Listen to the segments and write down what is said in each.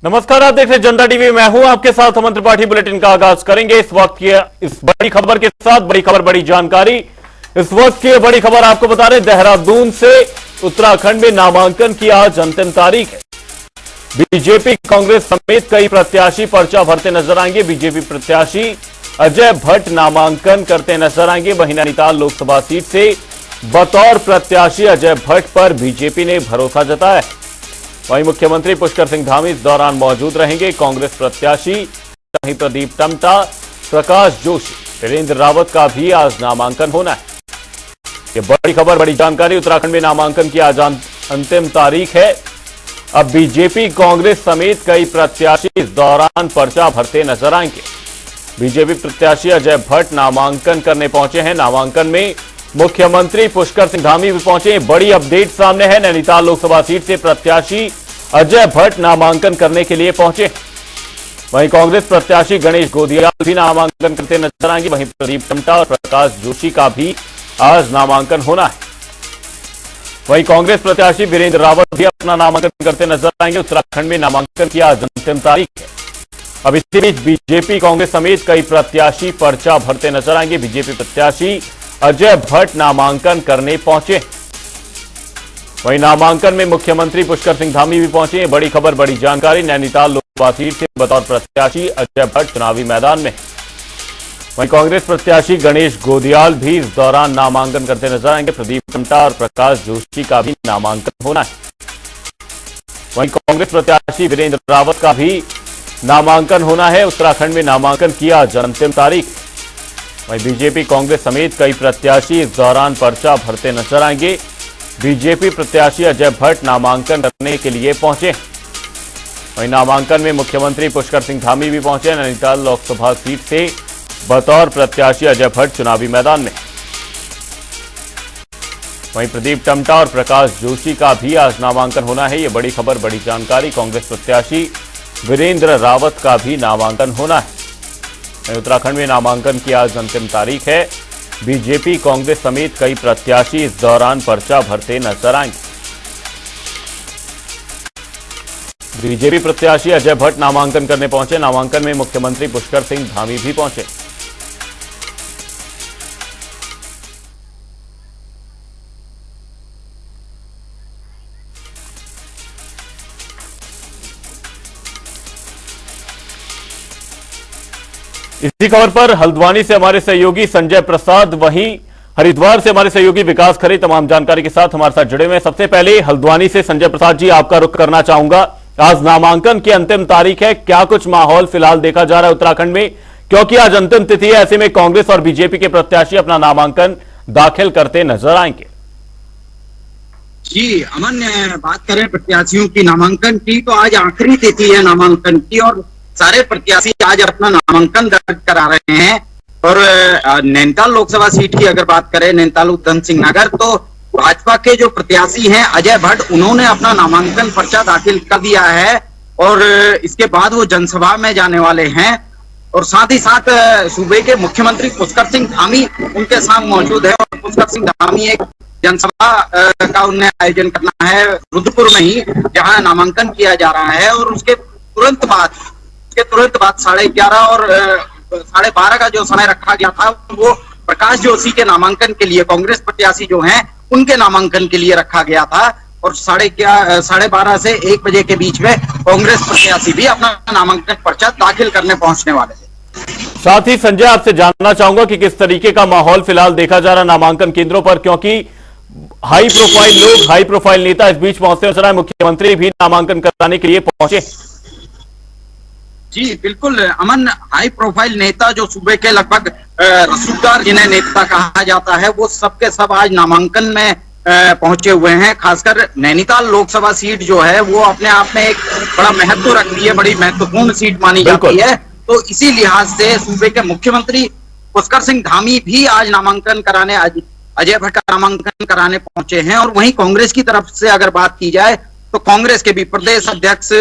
नमस्कार, आप देख रहे हैं जनता टीवी। मैं हूं आपके साथ अमन त्रिपाठी। बुलेटिन का आगाज करेंगे इस वक्त की इस बड़ी खबर के साथ। बड़ी खबर, बड़ी जानकारी। इस वक्त की बड़ी खबर आपको बता रहे, देहरादून से उत्तराखंड में नामांकन की आज अंतिम तारीख है। बीजेपी कांग्रेस समेत कई प्रत्याशी पर्चा भरते नजर आएंगे। बीजेपी प्रत्याशी अजय भट्ट नामांकन करते नजर आएंगे। वहीं नैनीताल लोकसभा सीट से बतौर प्रत्याशी अजय भट्ट पर बीजेपी ने भरोसा जताया है। वहीं मुख्यमंत्री पुष्कर सिंह धामी इस दौरान मौजूद रहेंगे। कांग्रेस प्रत्याशी वहीं प्रदीप टम्टा, प्रकाश जोशी, वीरेंद्र रावत का भी आज नामांकन होना है। ये बड़ी खबर, बड़ी जानकारी। उत्तराखंड में नामांकन की आज अंतिम तारीख है। अब बीजेपी कांग्रेस समेत कई प्रत्याशी इस दौरान पर्चा भरते नजर आएंगे। बीजेपी प्रत्याशी अजय भट्ट नामांकन करने पहुंचे हैं। नामांकन में मुख्यमंत्री पुष्कर सिंह धामी भी पहुंचे। बड़ी अपडेट सामने है। नैनीताल लोकसभा सीट से प्रत्याशी अजय भट्ट नामांकन करने के लिए पहुंचे। वहीं कांग्रेस प्रत्याशी गणेश गोदियाल भी नामांकन करते नजर आएंगे। वहीं प्रदीप टम्टा और प्रकाश जोशी का भी आज नामांकन होना है। वहीं कांग्रेस प्रत्याशी वीरेंद्र रावत भी अपना नामांकन करते नजर आएंगे। उत्तराखंड में नामांकन की आज अंतिम तारीख है। अब इसी बीच बीजेपी कांग्रेस समेत कई प्रत्याशी पर्चा भरते नजर आएंगे। बीजेपी प्रत्याशी अजय भट्ट नामांकन करने पहुंचे। वहीं नामांकन में मुख्यमंत्री पुष्कर सिंह धामी भी पहुंचे। बड़ी खबर, बड़ी जानकारी। नैनीताल लोकसभा सीट से बतौर प्रत्याशी अजय भट्ट चुनावी मैदान में। वहीं कांग्रेस प्रत्याशी गणेश गोदियाल भी इस दौरान नामांकन करते नजर आएंगे। प्रदीप टम्टा और प्रकाश जोशी का भी नामांकन होना है। वहीं कांग्रेस प्रत्याशी वीरेंद्र रावत का भी नामांकन होना है। उत्तराखंड में नामांकन की आज अंतिम तारीख। वहीं बीजेपी कांग्रेस समेत कई प्रत्याशी इस दौरान पर्चा भरते नजर आएंगे। बीजेपी प्रत्याशी अजय भट्ट नामांकन करने के लिए पहुंचे। वहीं नामांकन में मुख्यमंत्री पुष्कर सिंह धामी भी पहुंचे। नैनीताल लोकसभा सीट से बतौर प्रत्याशी अजय भट्ट चुनावी मैदान में। वहीं प्रदीप टम्टा और प्रकाश जोशी का भी आज नामांकन होना है। ये बड़ी खबर, बड़ी जानकारी। कांग्रेस प्रत्याशी वीरेंद्र रावत का भी नामांकन होना है। उत्तराखंड में नामांकन की आज अंतिम तारीख है। बीजेपी कांग्रेस समेत कई प्रत्याशी इस दौरान पर्चा भरते नजर आएंगे। बीजेपी प्रत्याशी अजय भट्ट नामांकन करने पहुंचे। नामांकन में मुख्यमंत्री पुष्कर सिंह धामी भी पहुंचे। इसी खबर पर हल्द्वानी से हमारे सहयोगी संजय प्रसाद, वहीं हरिद्वार से हमारे सहयोगी विकास खरे तमाम जानकारी के साथ हमारे साथ जुड़े हुए हैं। सबसे पहले हल्द्वानी से संजय प्रसाद जी, आपका रुख करना चाहूंगा। आज नामांकन की अंतिम तारीख है, क्या कुछ माहौल फिलहाल देखा जा रहा है उत्तराखंड में, क्योंकि आज अंतिम तिथि है, ऐसे में कांग्रेस और बीजेपी के प्रत्याशी अपना नामांकन दाखिल करते नजर आएंगे। जी अमन, बात करें प्रत्याशियों की नामांकन की, तो आज आखिरी तिथि है नामांकन की और सारे प्रत्याशी आज अपना नामांकन दर्ज करा रहे हैं। और नैनीताल लोकसभा सीट की अगर बात करें, नैनीताल उधम सिंह नगर, तो भाजपा के जो प्रत्याशी हैं अजय भट्ट, उन्होंने अपना नामांकन पर्चा दाखिल कर दिया है और इसके बाद वो जनसभा में जाने वाले हैं। और साथ ही साथ सूबे के मुख्यमंत्री पुष्कर सिंह धामी उनके साथ मौजूद है। और पुष्कर सिंह धामी एक जनसभा का उन्हें आयोजन करना है रुद्रपुर में ही, जहां नामांकन किया जा रहा है। और उसके तुरंत बाद 11:30 और 12:30 का जो समय रखा गया था, वो प्रकाश जोशी के नामांकन के लिए, कांग्रेस प्रत्याशी जो हैं उनके नामांकन के लिए रखा गया था। और 12:30 से 1 बजे के बीच में कांग्रेस प्रत्याशी भी अपना नामांकन पर्चा दाखिल करने पहुंचने वाले थे। साथ ही संजय, आपसे जानना चाहूंगा कि किस तरीके का माहौल फिलहाल देखा जा रहा नामांकन केंद्रों पर, क्योंकि हाई प्रोफाइल लोग, हाई प्रोफाइल नेता इस बीच पहुंचते नजर आए। मुख्यमंत्री भी नामांकन कराने के लिए पहुंचे। जी बिल्कुल अमन, हाई प्रोफाइल नेता जो सूबे के लगभग रसूखदार जिन्हें नेता कहा जाता है, वो सबके सब आज नामांकन में पहुंचे हुए हैं। खासकर नैनीताल लोकसभा सीट जो है वो अपने आप में एक बड़ा महत्व रखती है, बड़ी महत्वपूर्ण सीट मानी जाती है। तो इसी लिहाज से सूबे के मुख्यमंत्री पुष्कर सिंह धामी भी आज नामांकन कराने, अजय भट्ट का नामांकन कराने पहुंचे हैं। और वहीं कांग्रेस की तरफ से अगर बात की जाए, तो कांग्रेस के भी प्रदेश अध्यक्ष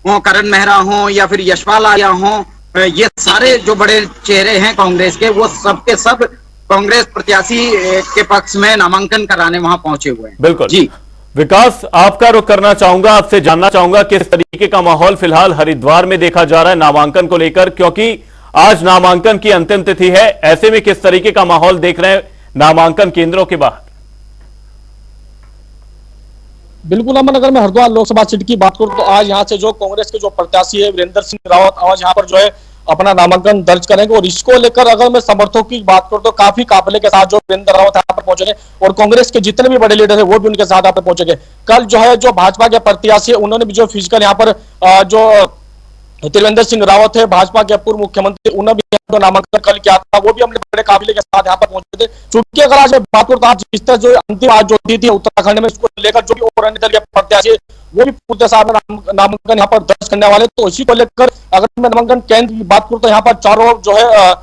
हो, करण मेहरा हो या फिर यशपाल आर्या हो, ये सारे जो बड़े चेहरे हैं कांग्रेस के, वो सब के सब कांग्रेस प्रत्याशी के पक्ष में नामांकन कराने वहां पहुंचे हुए हैं। बिल्कुल जी। विकास, आपका रुख करना चाहूंगा, आपसे जानना चाहूंगा किस तरीके का माहौल फिलहाल हरिद्वार में देखा जा रहा है नामांकन को लेकर, क्योंकि आज नामांकन की अंतिम तिथि है। ऐसे में किस तरीके का माहौल देख रहे हैं नामांकन केंद्रों के बाहर? बिल्कुल अमन, अगर मैं हरिद्वार लोकसभा सीट की बात करूं तो आज यहां से जो कांग्रेस के जो प्रत्याशी है वीरेंद्र सिंह रावत आज यहां पर जो है अपना नामांकन दर्ज करेंगे। और इसको लेकर अगर मैं समर्थकों की बात करूं तो काफी काफिले के साथ जो वीरेंद्र रावत यहाँ पर पहुंचेंगे और कांग्रेस के जितने भी बड़े लीडर है वो भी उनके साथ यहाँ पर पहुंचेंगे। कल जो है जो भाजपा के प्रत्याशी है उन्होंने भी जो फिजिकल यहाँ पर जो त्रिवेंद्र सिंह रावत है भाजपा के पूर्व मुख्यमंत्री, उन्होंने भी जो नामांकन कल किया था वो भी अपने बड़े काफिले के साथ यहाँ पर पहुंचे थे। चूंकि अगर आज बात करूं तो आज जिस तरह जो अंतिम आज जो तिथि है उत्तराखंड में उसको लेकर जो भी और अन्य दल के प्रत्याशी वो भी पूरे साथ में नामांकन यहाँ पर दर्ज करने वाले, तो इसी को लेकर अगर मैं नामांकन केंद्र की बात करूं तो यहाँ पर चारों जो है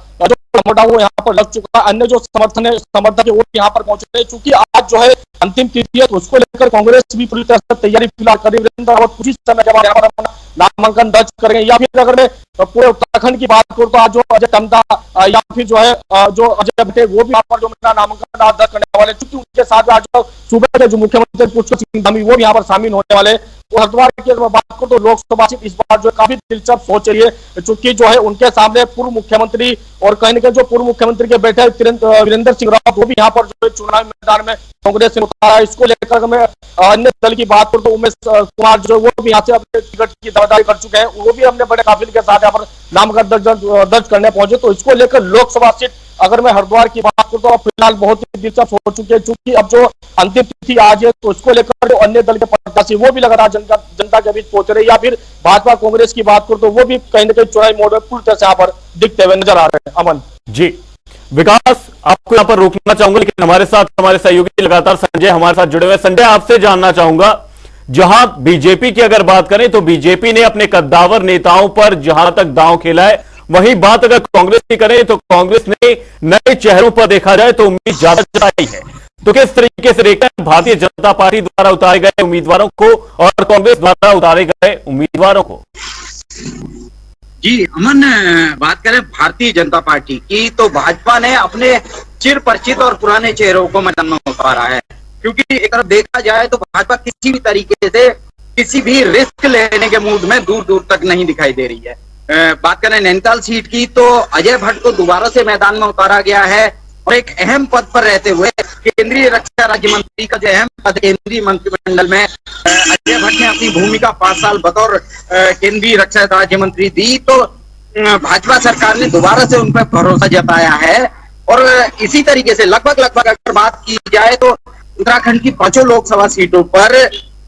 मोटा वो यहाँ पर लग चुका है। अन्य जो समर्थक है वो यहाँ पर पहुंचे हैं। चूंकि आज जो है अंतिम तिथि है तो उसको लेकर कांग्रेस भी पूरी तरह से तैयारी फिलहाल कर रही है। वीरेंद्र रावत कुछ ही समय के बाद यहाँ पर अपना नामांकन दर्ज करेंगे। या फिर अगर मैं पूरे उत्तराखंड की बात करूं तो आज जो अजय टम्टा या फिर जो है जो अजय भट्टे वो भी यहाँ पर जो नामांकन दर्ज करने वाले, चूंकि उनके साथ आज सूबे के जो मुख्यमंत्री पुष्कर सिंह धामी वो भी यहाँ पर शामिल होने वाले। और हरिद्वार की बात करूं तो लोकसभा सीट इस बार जो काफी दिलचस्प सोच रही है, चूंकि जो है उनके सामने पूर्व मुख्यमंत्री और कहीं ना कहीं जो पूर्व मुख्यमंत्री के बेटे वीरेंद्र सिंह रावत वो भी यहाँ पर जो है चुनावी मैदान में कांग्रेस से उतारा है। इसको लेकर मैं अन्य दल की बात करूं तो उमेश कुमार जो वो भी यहाँ से अपने टिकट की दावेदारी कर चुके हैं, वो भी अपने बड़े काफिले के साथ यहाँ पर नामांकन दर्ज करने पहुंचे। तो इसको लेकर लोकसभा सीट अगर मैं हरिद्वार की बात करूं तो फिलहाल बहुत ही दिलचस्प हो चुकी है, चूंकि अब जो अंतिम तिथि आज है तो इसको लेकर अन्य दल के प्रत्याशी वो भी लगातार जनता के बीच पहुंच रहे। या फिर भाजपा कांग्रेस की बात करूं तो वो भी कहीं ना कहीं चुनावी मोड़ में पूरी तरह से यहाँ पर दिखते हुए नजर आ रहे हैं। अमन जी, विकास, आपको यहां पर रोकना चाहूंगा लेकिन हमारे साथ हमारे सहयोगी लगातार संजय हमारे साथ जुड़े हुए। संजय, आपसे जानना चाहूंगा, जहां बीजेपी की अगर बात करें तो बीजेपी ने अपने कद्दावर नेताओं पर जहां तक दांव खेला है, वहीं बात अगर कांग्रेस की करें तो कांग्रेस ने नए चेहरों पर देखा जाए तो उम्मीद ज्यादा जताई है। तो किस तरीके से देखते हैं भारतीय जनता पार्टी द्वारा उतारे गए उम्मीदवारों को और कांग्रेस द्वारा उतारे गए उम्मीदवारों को? जी अमन, बात करें भारतीय जनता पार्टी की तो भाजपा ने अपने चिर परिचित और पुराने चेहरों को मैदान में उतारा है। क्योंकि एक तरफ देखा जाए तो भाजपा किसी भी तरीके से किसी भी रिस्क लेने के मूड में दूर दूर तक नहीं दिखाई दे रही है। बात करें नैनीताल सीट की तो अजय भट्ट को दोबारा से मैदान में उतारा गया है और एक अहम पद पर रहते हुए केंद्रीय रक्षा राज्य मंत्री का जो अहम पद केंद्रीय मंत्रिमंडल में अजय भट्ट ने अपनी भूमिका 5 साल बतौर केंद्रीय रक्षा राज्य मंत्री दी। तो भाजपा सरकार ने दोबारा से उन पर भरोसा जताया है। और इसी तरीके से लगभग अगर बात की जाए तो उत्तराखंड की 5 लोकसभा सीटों पर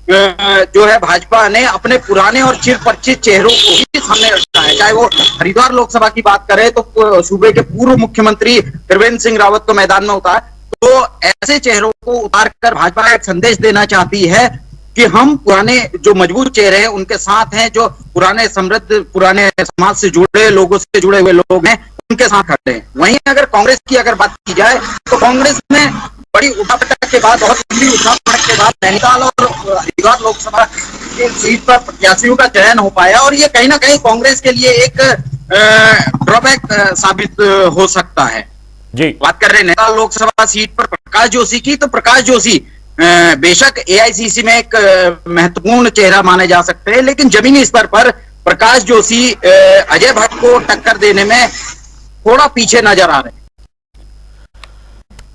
जो है भाजपा ने अपने पुराने और चिर परिचित चेहरों को ही सामने रखा है। चाहे वो हरिद्वार लोकसभा की बात करें तो सूबे के पूर्व मुख्यमंत्री त्रिवेंद्र सिंह रावत को मैदान में उतार, तो ऐसे चेहरों को उतारकर भाजपा एक संदेश देना चाहती है कि हम पुराने जो मजबूत चेहरे हैं उनके साथ हैं, जो पुराने समृद्ध पुराने समाज से जुड़े लोगों से जुड़े हुए लोग हैं उनके साथ खड़े हैं। वहीं अगर कांग्रेस की अगर बात की जाए तो कांग्रेस में बड़ी उठापटक के बाद और लंबी उठापटक के बाद नैनीताल और हरिद्वार लोकसभा की सीट पर प्रत्याशियों का चयन हो पाया और ये कहीं ना कहीं कांग्रेस के लिए एक ड्रॉबैक साबित हो सकता है। जी, बात कर रहे हैं नैनीताल लोकसभा सीट पर प्रकाश जोशी की, तो प्रकाश जोशी बेशक एआईसीसी में एक महत्वपूर्ण चेहरा माने जा सकते हैं, लेकिन जमीनी स्तर पर प्रकाश जोशी अजय भट्ट को टक्कर देने में थोड़ा पीछे नजर आ रहे हैं।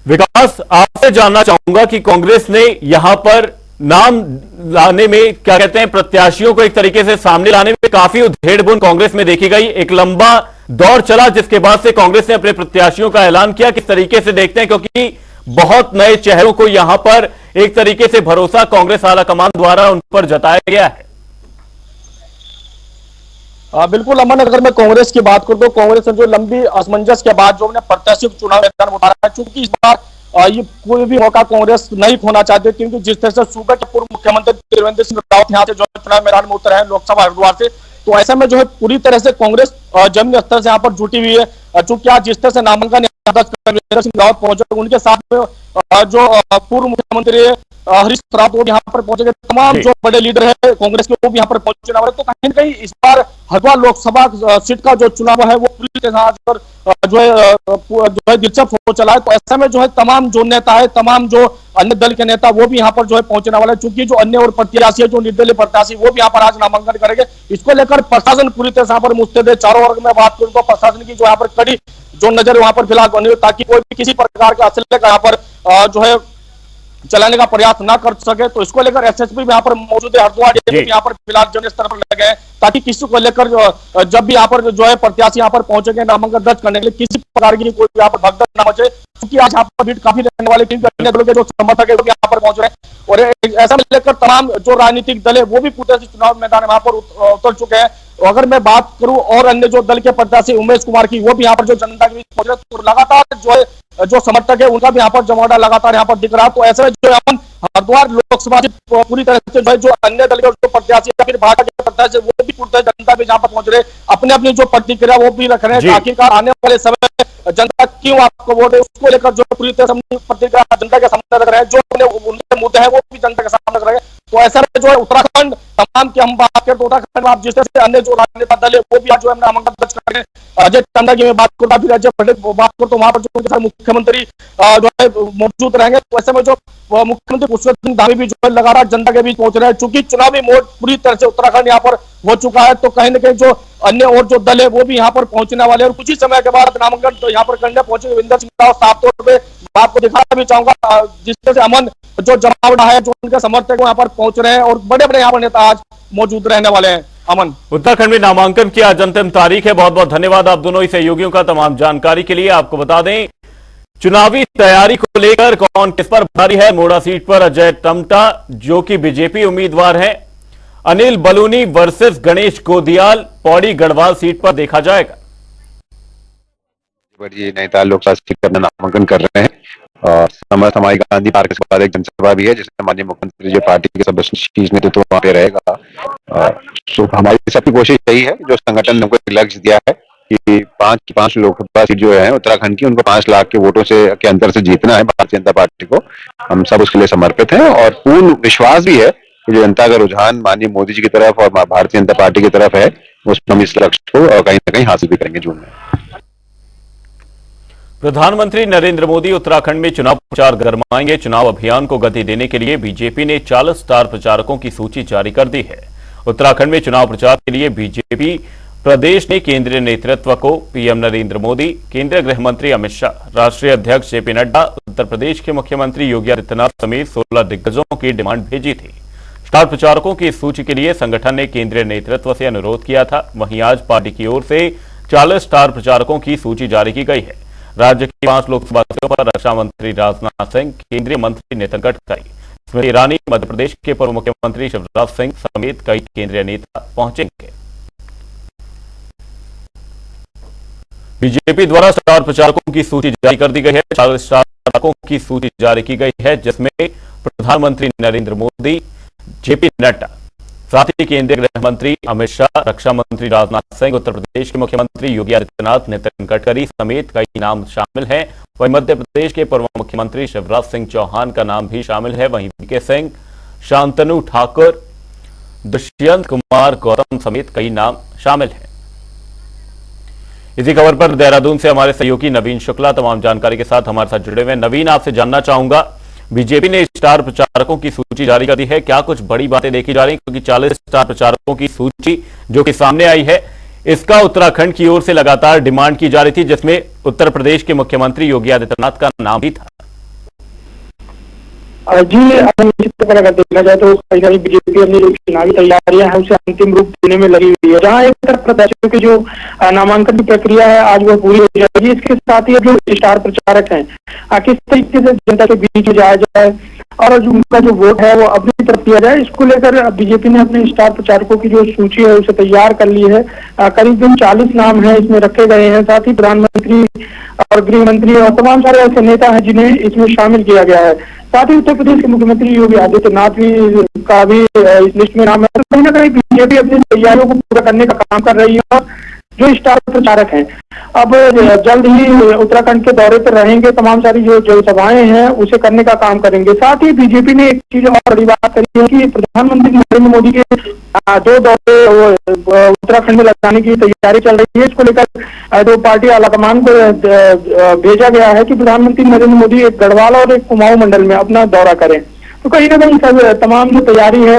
विकास, आपसे जानना चाहूंगा कि कांग्रेस ने यहां पर नाम लाने में क्या कहते हैं प्रत्याशियों को एक तरीके से सामने लाने में काफी उधेड़-बुन कांग्रेस में देखी गई। एक लंबा दौर चला जिसके बाद से कांग्रेस ने अपने प्रत्याशियों का ऐलान किया। किस तरीके से देखते हैं, क्योंकि बहुत नए चेहरों को यहां पर एक तरीके से भरोसा कांग्रेस आलाकमान द्वारा उन पर जताया गया है। बिल्कुल अमन, अगर मैं कांग्रेस की बात करूं तो कांग्रेस ने जो लंबी असमंजस के बाद जो प्रत्याशी चुनाव मैदान में उतारा है, चूंकि इस बार ये कोई भी मौका कांग्रेस नहीं खोना चाहती, क्योंकि जिस तरह से सूबे के पूर्व मुख्यमंत्री त्रिवेंद्र सिंह रावत यहाँ से जो चुनाव मैदान में उतरे हैं लोकसभा हरिद्वार से, तो ऐसे में जो है पूरी तरह से कांग्रेस जमीनी स्तर से यहाँ पर जुटी हुई है। चूंकि आज जिस तरह से नामांकन त्रिवेंद्र सिंह रावत पहुंचे, उनके साथ में जो पूर्व मुख्यमंत्री हरीश रावत वो भी यहाँ पर पहुंचे, तमाम जो बड़े लीडर है कांग्रेस के वो भी यहाँ पर पहुंचने वाले। तो कहीं न कहीं इस बार हरिद्वार लोकसभा सीट का जो चुनाव है वो पूरी तरह जो है दिलचस्प हो चला है। तो ऐसे में जो है तमाम जो नेता है, तमाम जो अन्य दल के नेता वो भी यहाँ पर जो है पहुंचने वाले, चूंकि जो अन्य और प्रत्याशी है, जो निर्दलीय प्रत्याशी, वो भी यहाँ पर आज नामांकन करेंगे। इसको लेकर प्रशासन पूरी तरह से यहाँ पर मुस्तैद है। चारों वर्ग में बात करूं तो प्रशासन की जो यहाँ पर कड़ी जो नजर वहां पर फिलहाल बनी हुई, ताकि कोई भी किसी प्रकार का असले का यहाँ पर जो है चलाने का प्रयास ना कर सके। तो इसको लेकर एसएसपी भी यहाँ पर मौजूद है, हरिद्वार यहाँ पर फिलहाल जन स्तर पर लगे हैं, ताकि किसी को लेकर जब भी यहाँ पर जो है प्रत्याशी यहाँ पर पहुंचेंगे नामांकन दर्ज करने के लिए, किसी प्रकार की कोई यहाँ पर भगदड़ न मचे, क्योंकि आज यहाँ पर भीड़ काफी रहने वाले तीन दलों के जो समर्थक है वो यहाँ पर पहुंच रहे हैं। और ऐसा लेकर तमाम जो राजनीतिक दल है वो भी पूरे चुनाव मैदान में वहां पर उतर चुके हैं। अगर मैं बात करूं और अन्य जो दल के प्रत्याशी उमेश कुमार की, वो भी यहाँ पर जो जनता के बीच पहुंच रहे, तो लगातार जो है जो समर्थक है उनका भी यहाँ पर जमावड़ा लगातार यहाँ पर दिख रहा है। तो ऐसे में जो अपन हरिद्वार लोकसभा से पूरी तरह से जो है जो अन्य दल के जो प्रत्याशी या फिर भाजपा के प्रत्याशी वो भी पूरी तरह जनता भी यहाँ पर पहुंच रहे, अपने अपनी जो प्रतिक्रिया वो भी रख रहे हैं। आखिरकार आने वाले समय जनता क्यों आपको वोट है उसको लेकर जो पूरी तरह से प्रतिक्रिया जनता के सामने रख रहे हैं, जो उनके मुद्दे हैं वो भी जनता के सामने रख रहे हैं। तो ऐसा में जो है उत्तराखंड तमाम की हम बात करें तो उत्तराखंड में आप जिस तरह से अन्य जो राजनेता दल है वो भी आज जो है नामांकन दर्ज करेंगे। अजय टंडा की मैं बात करूँ, फिर अजय पटेल बात करूँ तो वहां पर जो मुख्यमंत्री जो है मौजूद रहेंगे। तो ऐसे में जो मुख्यमंत्री पुष्कर सिंह धामी भी जो है लगातार जनता के बीच पहुंच रहे हैं, चूंकि चुनावी मोड पूरी तरह से उत्तराखंड यहाँ पर हो चुका है। तो कहीं ना कहीं जो अन्य और जो दल है वो भी यहाँ पर पहुंचने वाले हैं और कुछ ही समय के बाद नामांकन तो यहाँ पर करने पहुंचेंगे। विंदर सिंह रावत साफ तौर पर बात को दिखाना भी चाहूंगा, जिस तरह से अमन जो जमावड़ा है, जो उनके समर्थक यहाँ पर पहुंच रहे हैं और बड़े बड़े यहाँ पर नेता आज मौजूद रहने वाले हैं। अमन, उत्तराखंड में नामांकन की आज अंतिम तारीख है। बहुत बहुत धन्यवाद आप दोनों ही सहयोगियों का तमाम जानकारी के लिए। आपको बता दें चुनावी तैयारी को लेकर कौन किस पर भारी है। मोड़ा सीट पर अजय टम्टा जो कि बीजेपी उम्मीदवार हैं, अनिल बलूनी वर्सेस गणेश गोदियाल पौड़ी गढ़वाल सीट पर देखा जाएगा। नैनीताल लोकसभा सीट पर नामांकन कर रहे हैं और समाई गांधी पार्क के बाद एक जनसभा भी है जिसमें माननीय मुख्यमंत्री जो पार्टी के सदस्य नेतृत्व वहां पे रहेगा। सो हमारी सबकी कोशिश यही है, जो संगठन ने हमको लक्ष्य दिया है कि पांच लोकसभा सीट जो है उत्तराखंड की, उनको 5 लाख के वोटों से के अंतर से जीतना है भारतीय जनता पार्टी को। हम सब उसके लिए समर्पित हैं और पूर्ण विश्वास भी है कि जो जनता का रुझान माननीय मोदी जी की तरफ और भारतीय जनता पार्टी की तरफ है, उसमें हम इस लक्ष्य को कहीं ना कहीं हासिल भी करेंगे जून में। प्रधानमंत्री नरेंद्र मोदी उत्तराखंड में चुनाव प्रचार गरमाएंगे। चुनाव अभियान को गति देने के लिए बीजेपी ने 40 स्टार प्रचारकों की सूची जारी कर दी है। उत्तराखंड में चुनाव प्रचार के लिए बीजेपी प्रदेश ने केंद्रीय नेतृत्व को पीएम नरेंद्र मोदी, केंद्रीय गृह मंत्री अमित शाह, राष्ट्रीय अध्यक्ष जेपी नड्डा, उत्तर प्रदेश के मुख्यमंत्री योगी आदित्यनाथ समेत 16 दिग्गजों की डिमांड भेजी थी। स्टार प्रचारकों की सूची के लिए संगठन ने केंद्रीय नेतृत्व से अनुरोध किया था। वहीं आज पार्टी की ओर से 40 स्टार प्रचारकों की सूची जारी की गई है। राज्य की 5 लोकसभा सीटों पर रक्षा मंत्री राजनाथ सिंह, केंद्रीय मंत्री नितिन गडकरी, स्मृति ईरानी, मध्य प्रदेश के पूर्व मुख्यमंत्री शिवराज सिंह समेत कई केंद्रीय नेता पहुंचेंगे। बीजेपी द्वारा स्टार प्रचारकों की सूची जारी कर दी गई है। 40 स्टार प्रचारकों की सूची जारी की गई है जिसमें प्रधानमंत्री नरेंद्र मोदी, जेपी नड्डा, साथ ही केंद्रीय गृह मंत्री अमित शाह, रक्षा मंत्री राजनाथ सिंह, उत्तर प्रदेश के मुख्यमंत्री योगी आदित्यनाथ, नितिन गडकरी समेत कई नाम शामिल हैं। वहीं मध्य प्रदेश के पूर्व मुख्यमंत्री शिवराज सिंह चौहान का नाम भी शामिल है। वहीं वीके सिंह, शांतनु ठाकुर, दुष्यंत कुमार गौतम समेत कई नाम शामिल हैं। इसी खबर पर देहरादून से हमारे सहयोगी नवीन शुक्ला तमाम जानकारी के साथ हमारे साथ जुड़े हुए। नवीन, आपसे जानना चाहूंगा, बीजेपी ने स्टार प्रचारकों की सूची जारी कर दी है, क्या कुछ बड़ी बातें देखी जा रही हैं? क्योंकि 40 स्टार प्रचारकों की सूची जो कि सामने आई है, इसका उत्तराखंड की ओर से लगातार डिमांड की जा रही थी, जिसमें उत्तर प्रदेश के मुख्यमंत्री योगी आदित्यनाथ का नाम भी था। जी, अगर देखा जाए तो कई सारी बीजेपी अपनी जो चुनावी तैयारियां हैं उसे अंतिम रूप देने में लगी हुई है। जहां एक तरफ प्रत्याशियों की जो नामांकन की प्रक्रिया है आज वो पूरी हो जाएगी, इसके साथ ही जो स्टार प्रचारक हैं किस तरीके से जनता के बीच जाया जाए और जो उनका जो वोट है वो अपनी तरफ दिया जाए, इसको लेकर बीजेपी ने अपने स्टार प्रचारकों की जो सूची है उसे तैयार कर ली है। करीब 40 नाम है इसमें रखे गए हैं। साथ ही प्रधानमंत्री और गृह मंत्री और तमाम सारे ऐसे नेता हैं जिन्हें इसमें शामिल किया गया है। साथ ही उत्तर प्रदेश के मुख्यमंत्री योगी आदित्यनाथ का भी इस लिस्ट में नाम है। कहीं ना कहीं बीजेपी अपनी तैयारियों को पूरा करने का काम कर रही है और जो स्टार प्रचारक हैं अब जल्द ही उत्तराखंड के दौरे पर रहेंगे, तमाम सारी जो सभाएं हैं उसे करने का काम करेंगे। साथ ही बीजेपी ने एक चीज और बड़ी बात करी है कि प्रधानमंत्री नरेंद्र मोदी के 2 दौरे उत्तराखंड में लगाने की तैयारी चल रही है। इसको लेकर जो पार्टी आलाकमान को भेजा गया है कि प्रधानमंत्री नरेंद्र मोदी एक गढ़वाल और एक कुमाऊं मंडल में अपना दौरा करें, तो कहीं ना कहीं सब तमाम जो तैयारी है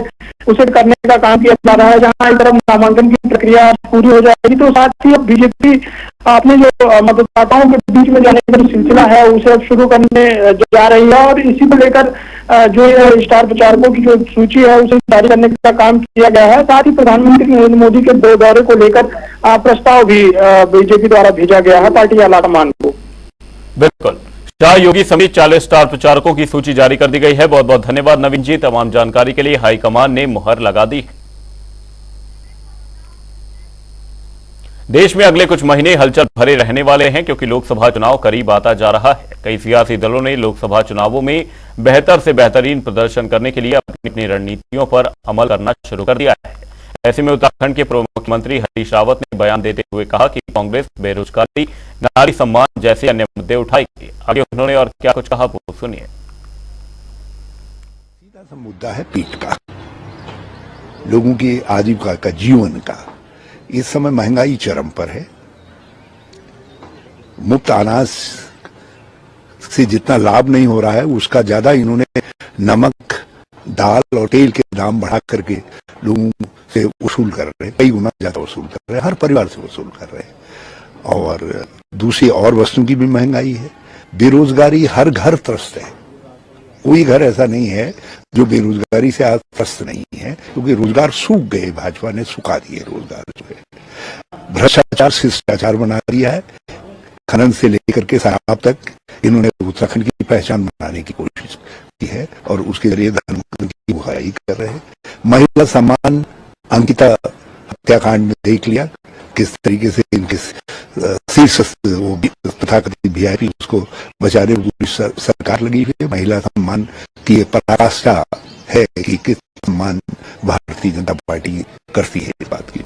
उसे करने का काम किया जा रहा है। जहां एक तरफ नामांकन की प्रक्रिया पूरी हो जाएगी तो साथ ही अब बीजेपी अपने जो मतदाताओं के बीच में जाने का सिलसिला है उसे अब शुरू करने जा रही है, और इसी को लेकर जो स्टार प्रचारकों की जो सूची है उसे जारी करने का काम किया गया है। साथ ही प्रधानमंत्री नरेंद्र मोदी के दो दौरे को लेकर प्रस्ताव भी बीजेपी द्वारा भेजा गया है पार्टी आलाकमान को। बिल्कुल, शाह योगी समेत 40 स्टार प्रचारकों की सूची जारी कर दी गई है। बहुत बहुत धन्यवाद नवीन जी, तमाम जानकारी के लिए। हाईकमान ने मुहर लगा दी। देश में अगले कुछ महीने हलचल भरे रहने वाले हैं क्योंकि लोकसभा चुनाव करीब आता जा रहा है। कई सियासी दलों ने लोकसभा चुनावों में बेहतर से बेहतरीन प्रदर्शन करने के लिए अपनी अपनी रणनीतियों पर अमल करना शुरू कर दिया है। ऐसे में उत्तराखंड के पूर्व मुख्यमंत्री हरीश रावत ने बयान देते हुए कहा कि कांग्रेस बेरोजगारी, नारी सम्मान जैसे अन्य मुद्दे उठाएगी। आगे उन्होंने और क्या कुछ कहा वो सुनिए। सीधा सा मुद्दा है पेट का, लोगों की आजीविका का, जीवन का। इस समय महंगाई चरम पर है। मुफ्त अनाज से जितना लाभ नहीं हो रहा है उसका ज्यादा इन्होंने नमक, दाल और तेल के दाम बढ़ा करके लोगों से वसूल कर रहे हैं, कई गुना ज्यादा वसूल कर रहे हैं, हर परिवार से वसूल कर रहे हैं। और दूसरी और वस्तुओं की भी महंगाई है। बेरोजगारी हर घर त्रस्त है, कोई घर ऐसा नहीं है जो बेरोजगारी से आज त्रस्त नहीं है, क्योंकि रोजगार सूख गए, भाजपा ने सुखा दिए रोजगार जो है। भ्रष्टाचार शिष्टाचार बना दिया है। खनन से लेकर के शराब तक इन्होंने उत्तराखंड की पहचान बनाने की कोशिश की है और उसके जरिए धर्म की बुराई कर रहे हैं। महिला सम्मान अंकिता हत्याकांड में देख लिया किस तरीके से इनके शीर्ष तथाकथित वीआईपी उसको बचाने में पूरी सरकार लगी हुई है। महिला सम्मान की पराकाष्ठा है कि किस सम्मान भारतीय जनता पार्टी करती है इस बात की।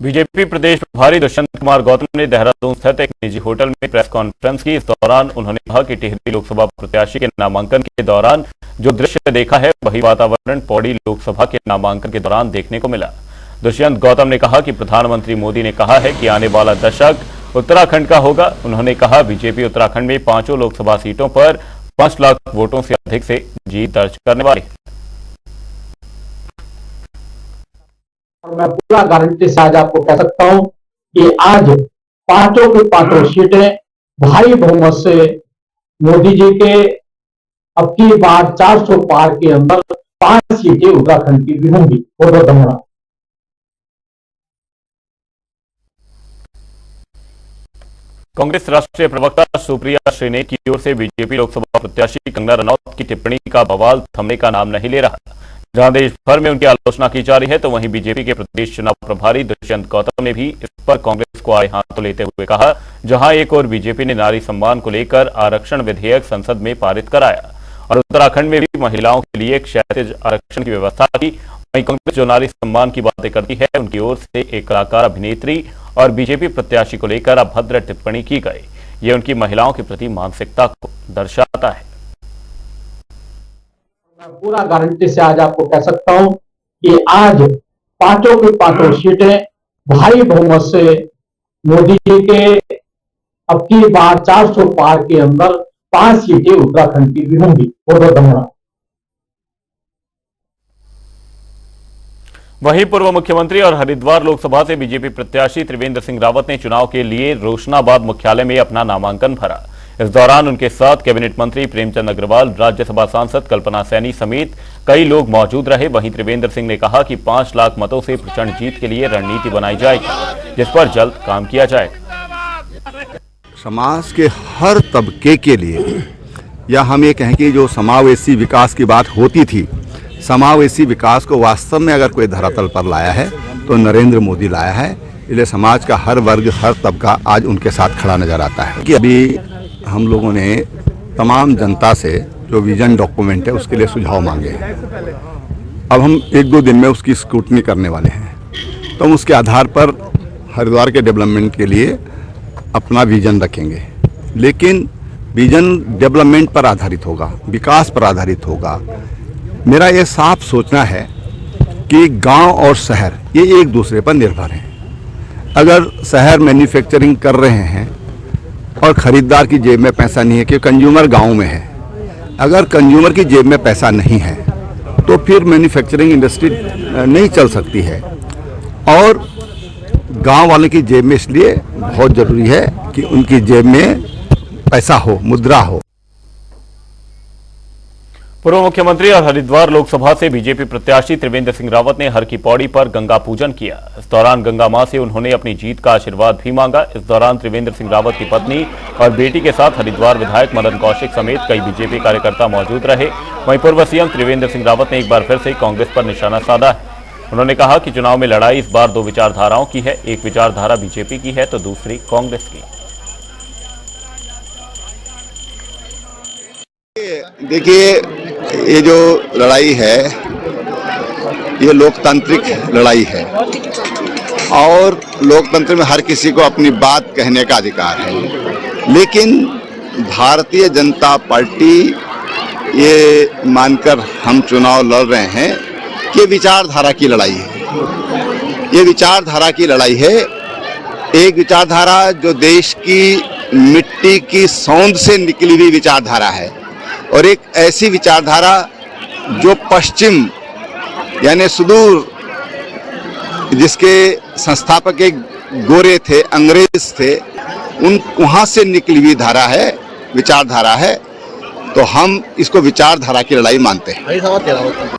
बीजेपी प्रदेश प्रभारी दुष्यंत कुमार गौतम ने देहरादून स्थित एक निजी होटल में प्रेस कॉन्फ्रेंस की। इस दौरान उन्होंने कहा कि टिहरी लोकसभा प्रत्याशी के नामांकन के दौरान जो दृश्य देखा है वही वातावरण पौड़ी लोकसभा के नामांकन के दौरान देखने को मिला। दुष्यंत गौतम ने कहा कि प्रधानमंत्री मोदी ने कहा है कि आने वाला दशक उत्तराखंड का होगा। उन्होंने कहा बीजेपी उत्तराखंड में 5 लोकसभा सीटों पर 5 लाख वोटों से अधिक से जीत दर्ज करने वाली है। और मैं पूरा गारंटी से आज आपको कह सकता हूं कि आज 5 की 5 सीटें भारी बहुमत से मोदी जी के अब की बार 400 पार के अंदर 5 सीटें उत्तराखंड की भी होंगी। बहुत बहुत धन्यवाद। कांग्रेस राष्ट्रीय प्रवक्ता सुप्रिया श्रीनेत की ओर से बीजेपी लोकसभा प्रत्याशी कंगना रनौत की टिप्पणी का बवाल थमने का नाम नहीं ले रहा। जहां देश भर में उनकी आलोचना की जा रही है तो वहीं बीजेपी के प्रदेश चुनाव प्रभारी दुष्यंत गौतम ने भी इस पर कांग्रेस को आए हाथों लेते हुए कहा। जहां एक और बीजेपी ने नारी सम्मान को लेकर आरक्षण विधेयक संसद में पारित कराया और उत्तराखंड में भी महिलाओं के लिए क्षैतिज आरक्षण की व्यवस्था की, वहीं कांग्रेस जो नारी सम्मान की बातें करती है उनकी ओर से एक कलाकार अभिनेत्री और बीजेपी प्रत्याशी को लेकर अभद्र टिप्पणी की गई। ये उनकी महिलाओं के प्रति मानसिकता को दर्शाता है। मैं पूरा गारंटी से आज आपको कह सकता हूं कि आज 5 की 5 सीटें भारी बहुमत से मोदी जी के अब की बार 400 पार के अंदर 5 सीटें उत्तराखंड की भी होंगी। बहुत बहुत धन्यवाद। वहीं पूर्व मुख्यमंत्री और हरिद्वार लोकसभा से बीजेपी प्रत्याशी त्रिवेंद्र सिंह रावत ने चुनाव के लिए रोशनाबाद मुख्यालय में अपना नामांकन भरा। इस दौरान उनके साथ कैबिनेट मंत्री प्रेमचंद अग्रवाल, राज्यसभा सांसद कल्पना सैनी समेत कई लोग मौजूद रहे। वहीं त्रिवेंद्र सिंह ने कहा कि 5 लाख मतों से प्रचंड जीत के लिए रणनीति बनाई जाएगी जिस पर जल्द काम किया जाएगा। समाज के हर तबके के लिए, या हम ये कहें कि जो समावेशी विकास की बात होती थी, समावेशी विकास को वास्तव में अगर कोई धरातल पर लाया है तो नरेंद्र मोदी लाया है। इसलिए समाज का हर वर्ग, हर तबका आज उनके साथ खड़ा नजर आता है। कि अभी हम लोगों ने तमाम जनता से जो विजन डॉक्यूमेंट है उसके लिए सुझाव मांगे हैं। अब हम 1-2 दिन में उसकी स्क्रूटनी करने वाले हैं, तो हम उसके आधार पर हरिद्वार के डेवलपमेंट के लिए अपना विजन रखेंगे। लेकिन विजन डेवलपमेंट पर आधारित होगा, विकास पर आधारित होगा। मेरा ये साफ सोचना है कि गांव और शहर ये एक दूसरे पर निर्भर हैं। अगर शहर मैन्युफैक्चरिंग कर रहे हैं और खरीदार की जेब में पैसा नहीं है, कि कंज्यूमर गांव में है, अगर कंज्यूमर की जेब में पैसा नहीं है तो फिर मैन्युफैक्चरिंग इंडस्ट्री नहीं चल सकती है। और गांव वाले की जेब में इसलिए बहुत ज़रूरी है कि उनकी जेब में पैसा हो, मुद्रा हो। पूर्व मुख्यमंत्री और हरिद्वार लोकसभा से बीजेपी प्रत्याशी त्रिवेंद्र सिंह रावत ने हर की पौड़ी पर गंगा पूजन किया। इस दौरान गंगा मां से उन्होंने अपनी जीत का आशीर्वाद भी मांगा। इस दौरान त्रिवेंद्र सिंह रावत की पत्नी और बेटी के साथ हरिद्वार विधायक मदन कौशिक समेत कई बीजेपी कार्यकर्ता मौजूद रहे। वहीं पूर्व सीएम त्रिवेंद्र सिंह रावत ने एक बार फिर से कांग्रेस पर निशाना साधा है। उन्होंने कहा कि चुनाव में लड़ाई इस बार दो विचारधाराओं की है, एक विचारधारा बीजेपी की है तो दूसरी कांग्रेस की। देखिए, ये जो लड़ाई है ये लोकतांत्रिक लड़ाई है और लोकतंत्र में हर किसी को अपनी बात कहने का अधिकार है। लेकिन भारतीय जनता पार्टी ये मानकर हम चुनाव लड़ रहे हैं कि विचारधारा की लड़ाई है। ये विचारधारा की लड़ाई है, एक विचारधारा जो देश की मिट्टी की सौंध से निकली हुई विचारधारा है और एक ऐसी विचारधारा जो पश्चिम यानी सुदूर, जिसके संस्थापक एक गोरे थे, अंग्रेज थे, वहां से निकली हुई धारा है, विचारधारा है। तो हम इसको विचारधारा की लड़ाई मानते हैं।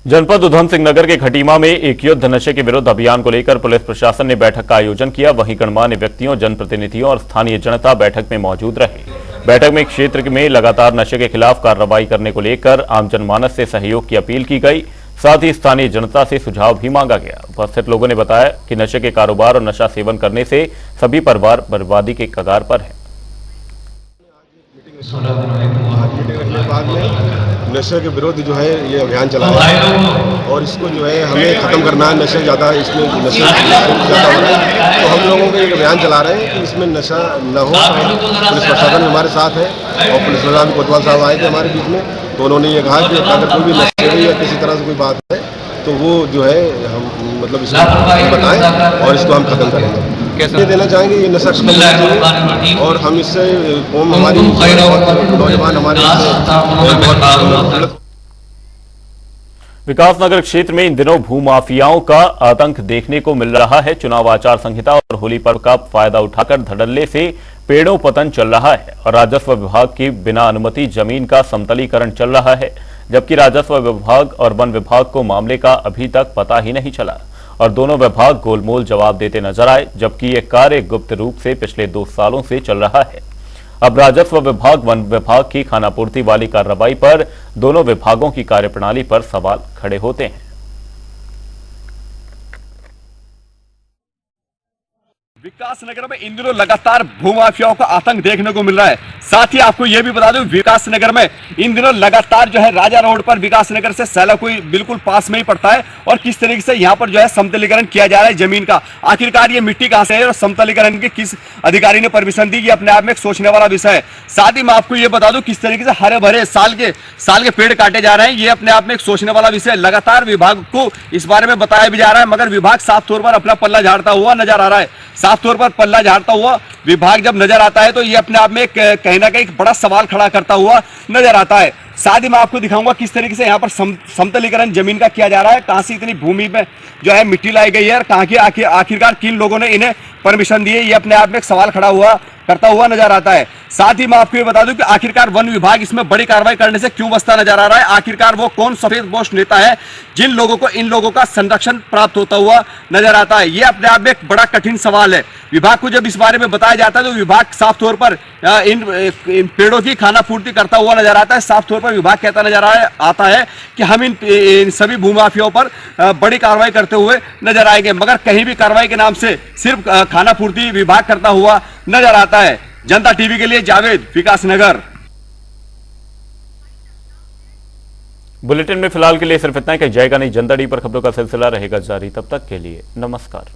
जनपद उधम सिंह नगर के खटीमा में एक युद्ध नशे के विरुद्ध अभियान को लेकर पुलिस प्रशासन ने बैठक का आयोजन किया। वहीं गणमान्य व्यक्तियों, जनप्रतिनिधियों और स्थानीय जनता बैठक में मौजूद रहे। बैठक में क्षेत्र में लगातार नशे के खिलाफ कार्रवाई करने को लेकर आम जनमानस से सहयोग की अपील की गई। साथ ही स्थानीय जनता से सुझाव भी मांगा गया। उपस्थित लोगों ने बताया कि नशे के कारोबार और नशा सेवन करने से सभी परिवार बर्बादी के कगार पर है। नशे के विरुद्ध जो है ये अभियान चलाया है और इसको जो है हमें खत्म करना है। नशे ज़्यादा, इसमें नशे ज़्यादा हो रहा है, तो हम लोगों को एक अभियान चला रहे हैं कि इसमें नशा न हो। पुलिस प्रशासन हमारे साथ है और पुलिस प्रशासन कोतवाल साहब आए थे हमारे बीच में, तो उन्होंने ये कहा कि अगर कोई भी नशे या किसी तरह से कोई बात है तो वो जो है हम मतलब इसको बताएं और इसको हम खत्म करेंगे। कैसे देना चाहेंगे ये नशा खत्म होना चाहिए और हम इससे हमारी नौजवान हमारे विकासनगर क्षेत्र में इन दिनों भूमाफियाओं का आतंक देखने को मिल रहा है। चुनाव आचार संहिता और होली पर्व का फायदा उठाकर धड़ल्ले से पेड़ों पतन चल रहा है और राजस्व विभाग की बिना अनुमति जमीन का समतलीकरण चल रहा है, जबकि राजस्व विभाग और वन विभाग को मामले का अभी तक पता ही नहीं चला और दोनों विभाग गोलमोल जवाब देते नजर आए, जबकि यह कार्य गुप्त रूप से पिछले 2 सालों से चल रहा है। अब राजस्व विभाग, वन विभाग की खानापूर्ति वाली कार्रवाई पर दोनों विभागों की कार्यप्रणाली पर सवाल खड़े होते हैं। विकासनगर में इन दिनों लगातार भूमाफियाओं का आतंक देखने को मिल रहा है। साथ ही आपको यह भी बता दूं, विकासनगर में इन दिनों लगातार जो है राजा रोड पर विकासनगर से सैलाकुई बिल्कुल पास में ही पड़ता है और किस तरीके से यहां पर जो है समतलीकरण किया जा रहा है जमीन का। आखिरकार ये मिट्टी कहां से है और समतलीकरण के किस अधिकारी ने परमिशन दी, ये अपने आप में एक सोचने वाला विषय है। साथ ही मैं आपको ये बता दूं किस तरीके से हरे भरे साल के पेड़ काटे जा रहे हैं, ये अपने आप में एक सोचने वाला विषय है। लगातार विभाग को इस बारे में बताया भी जा रहा है, मगर विभाग साफ तौर पर अपना पल्ला झाड़ता हुआ नजर आ रहा है। साफ तौर पर पल्ला झाड़ता हुआ विभाग जब नजर आता है तो ये अपने आप में कहीं ना कहीं बड़ा सवाल खड़ा करता हुआ नजर आता है। साथ ही मैं आपको दिखाऊंगा किस तरीके से यहाँ पर समतलीकरण जमीन का किया जा रहा है, कहां से इतनी भूमि में जो है मिट्टी लाई गई है और कहां की आखिरकार किन लोगों ने इन्हें परमिशन दी है, ये अपने आप में एक सवाल खड़ा करता हुआ नजर आता है। साथ ही मैं आपको ये बता दूं कि आखिरकार वन विभाग इसमें बड़ी कार्रवाई करने से क्यों बचता नजर आ रहा है। आखिरकार वो कौन सफेदपोश नेता है जिन लोगों को इन लोगों का संरक्षण प्राप्त होता हुआ नजर आता है, ये अपने आप में एक बड़ा कठिन सवाल है। विभाग को जब इस बारे में बताया जाता है तो विभाग साफ तौर पर इन पेड़ों की खानापूर्ति करता हुआ नजर आता है। साफ तौर पर विभाग कहता नजर आता है कि हम इन सभी भूमाफियाओं पर बड़ी कार्रवाई करते हुए नजर आएंगे, मगर कहीं भी कार्रवाई के नाम से सिर्फ खानापूर्ति विभाग करता हुआ नजर आता है। जनता टीवी के लिए जावेद, विकासनगर। बुलेटिन में फिलहाल के लिए सिर्फ इतना ही, कहीं जाएगा नहीं। जनता टीवी पर खबरों का सिलसिला रहेगा जारी, तब तक के लिए नमस्कार।